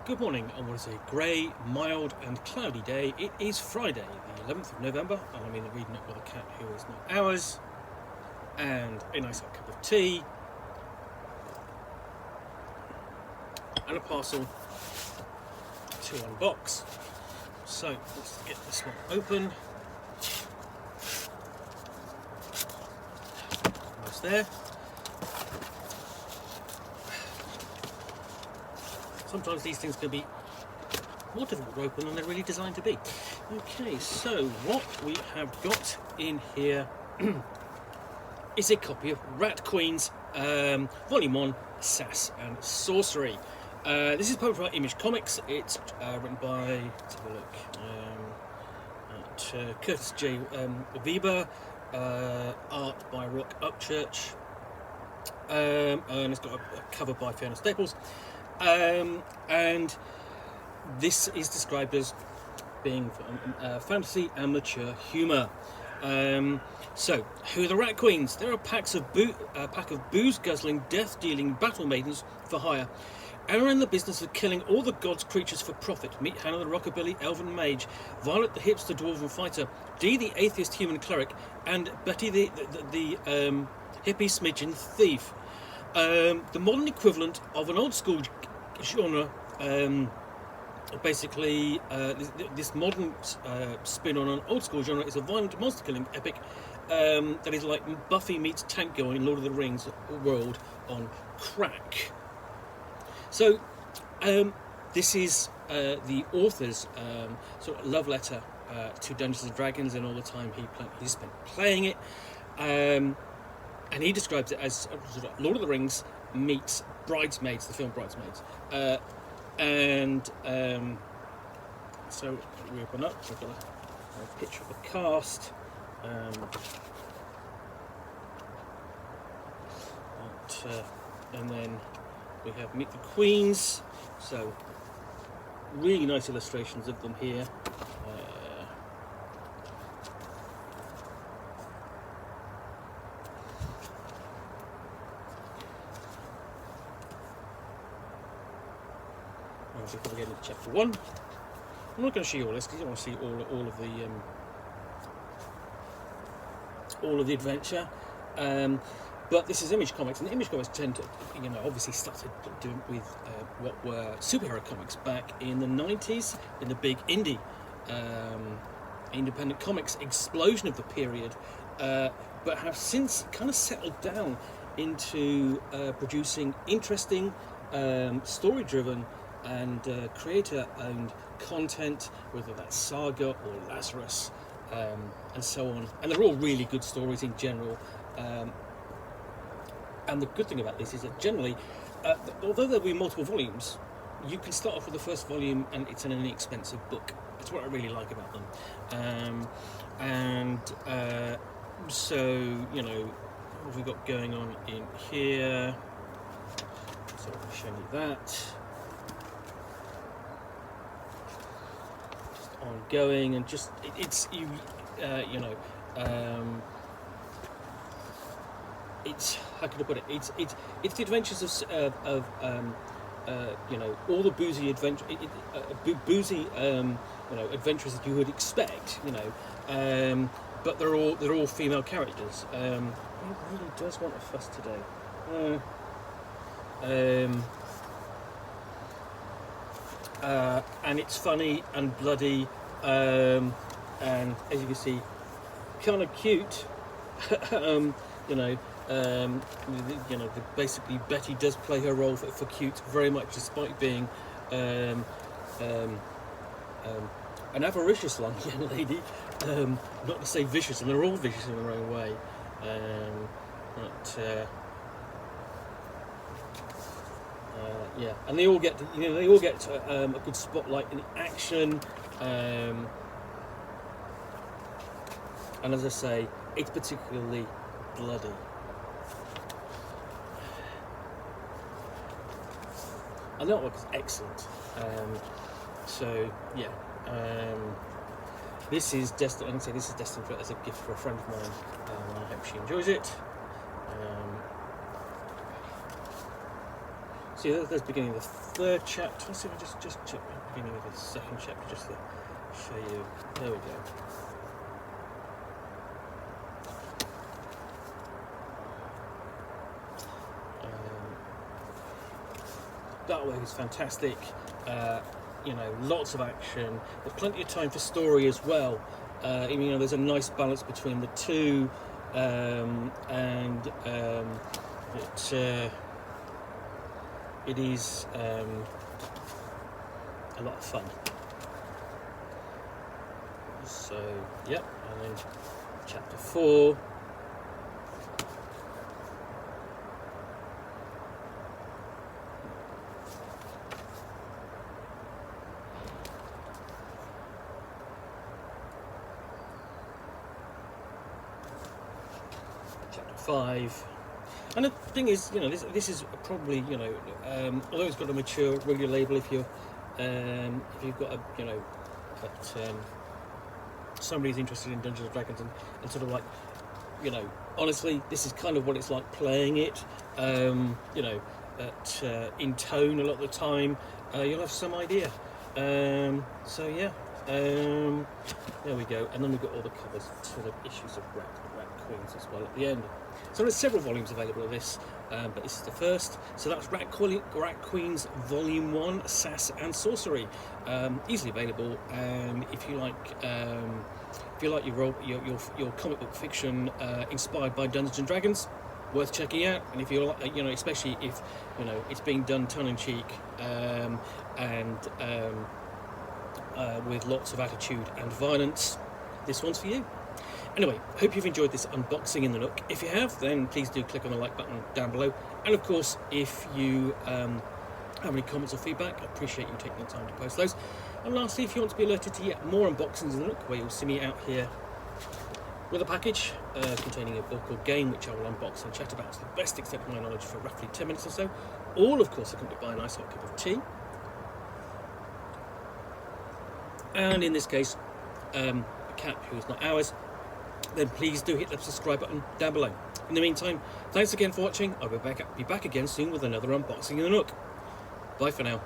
Good morning on what is a grey, mild and cloudy day. It is Friday, the 11th of November, and I'm in the reading it with a cat who is not ours, and a nice hot cup of tea, and a parcel to unbox. So let's get this one open. Almost there. Sometimes these things can be more difficult to open than they're really designed to be. Okay, so what we have got in here is a copy of Rat Queens, Volume 1, Sass and Sorcery. This is published by Image Comics. It's written by, let's have a look, Kurtis J, Wiebe, art by Roc Upchurch, and it's got a cover by Fiona Staples. And this is described as being fantasy and mature humour. So, who are the Rat Queens? They're a pack of booze-guzzling, death-dealing battle maidens for hire, and are in the business of killing all the gods' creatures for profit. Meet Hannah the rockabilly elven mage, Violet the hipster dwarven fighter, Dee the atheist human cleric, and Betty the hippie smidgen thief. The modern equivalent of an old-school genre, basically this modern spin on an old-school genre is a violent monster-killing epic that is like Buffy meets Tank Girl in Lord of the Rings world on crack. So this is the author's sort of love letter to Dungeons and Dragons and all the time he spent playing it. And he describes it as sort of Lord of the Rings meets Bridesmaids, the film Bridesmaids. So we open up, we've got a picture of the cast. And then we have Meet the Queens. So really nice illustrations of them here. Before we get into chapter 1, I'm not going to show you all this because you don't want to see all of the adventure. But this is Image Comics, and Image Comics tend to, obviously started doing with what were superhero comics back in the 90s, in the big indie independent comics explosion of the period, but have since kind of settled down into producing interesting, story-driven and creator-owned content, whether that's Saga or Lazarus, and so on. And they're all really good stories in general. And the good thing about this is that generally, although there'll be multiple volumes, you can start off with the first volume and it's an inexpensive book. That's what I really like about them. So, what have we got going on in here? So I'll show you that. Ongoing, and just it's how can I put it? It's the adventures of all the boozy adventures that you would expect, but they're all female characters. He really does want a fuss today. And it's funny and bloody, and as you can see, kind of cute. Basically Betty does play her role for cute very much, despite being an avaricious young lady. Not to say vicious, and they're all vicious in their own way. And they all get a good spotlight in action, and as I say, it's particularly bloody. And the artwork is excellent. This is destined. I can say this is destined as a gift for a friend of mine. I hope she enjoys it. See, there's the beginning of third chapter. Let's see if I just check the beginning of the second chapter just to show you. There we go. That way is fantastic. You know, lots of action, but plenty of time for story as well. You know, there's a nice balance between the two, it is a lot of fun. So, yep, and then chapter 4. Chapter 5. And the thing is, you know, this is probably, you know, although it's got a mature regular label, if you've got a, you know, somebody's interested in Dungeons and Dragons and sort of like, you know, honestly, this is kind of what it's like playing it. You know, in tone a lot of the time, you'll have some idea. So yeah, there we go. And then we've got all the covers to the issues of Rat Queens as well at the end. So there's several volumes available of this, but this is the first. So that's Rat Queens Volume 1, Sass and Sorcery, easily available. And if you like your comic book fiction inspired by Dungeons and Dragons, worth checking out. And if you're, you know, especially if, you know, it's being done tongue in cheek with lots of attitude and violence, this one's for you. Anyway, hope you've enjoyed this unboxing in the Nook. If you have, then please do click on the like button down below. And of course, if you have any comments or feedback, I appreciate you taking the time to post those. And lastly, if you want to be alerted to yet more unboxings in the Nook, where you'll see me out here with a package containing a book or game, which I will unbox and chat about to the best extent of my knowledge for roughly 10 minutes or so, all of course accompanied by a nice hot cup of tea. And in this case, a cat who is not ours, then please do hit the subscribe button down below. In the meantime, thanks again for watching. I'll be back again soon with another unboxing in the Nook. Bye for now.